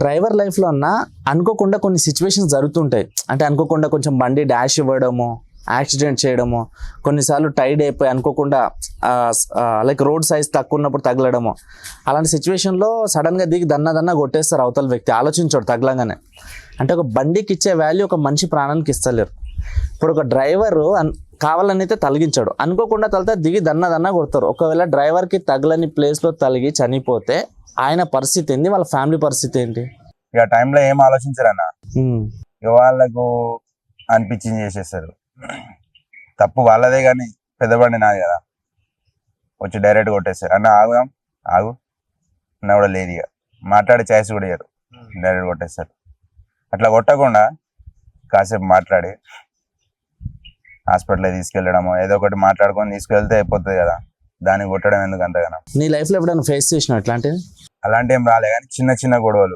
Driver లైఫ్లో అన్న అనుకోకుండా కొన్ని సిచ్యువేషన్స్ జరుగుతుంటాయి. అంటే అనుకోకుండా కొంచెం బండి డాష్ ఇవ్వడము, యాక్సిడెంట్ చేయడము, కొన్నిసార్లు టైడ్ అయిపోయి అనుకోకుండా లైక్ రోడ్ సైజ్ తక్కువ ఉన్నప్పుడు తగలడము. అలాంటి సిచ్యువేషన్లో సడన్గా దిగి దన్న కొట్టేస్తారు అవతల వ్యక్తి, ఆలోచించాడు తగలంగానే. అంటే ఒక బండికి ఇచ్చే వాల్యూ ఒక మనిషి ప్రాణానికి ఇస్తలేరు. ఇప్పుడు ఒక డ్రైవరు కావాలని అయితే తలిగించాడు, అనుకోకుండా తలితే దిగి దన్న కొడతారు. ఒకవేళ డ్రైవర్కి తగలని ప్లేస్లో తలిగి చనిపోతే ఆయన పరిస్థితి ఏంటి, వాళ్ళ ఫ్యామిలీ పరిస్థితి ఏంటి? ఇక టైంలో ఏం ఆలోచించరన్న, ఇక వాళ్ళకు అనిపించింది చేసేస్తారు. తప్పు వాళ్ళదే కానీ పెద్దబండి నాది కదా, వచ్చి డైరెక్ట్ కొట్టేస్తారు. అన్న ఆగుదాం, ఆగు అన్న కూడా లేదు, ఇక మాట్లాడే ఛాయిస్ కూడా ఇయ్యరు, డైరెక్ట్ కొట్టేస్తారు. అట్లా కొట్టకుండా కాసేపు మాట్లాడి హాస్పిటల్ తీసుకెళ్ళడము, ఏదో ఒకటి మాట్లాడుకొని తీసుకెళ్తే అయిపోతుంది కదా, దాన్ని కొట్టడం ఎందుకు అంతగానో. నీ లైఫ్లో ఎప్పుడైనా ఫేస్ చేసినావు ఇట్లాంటివి? అలాంటి ఏం రాలే కానీ చిన్న చిన్న గొడవలు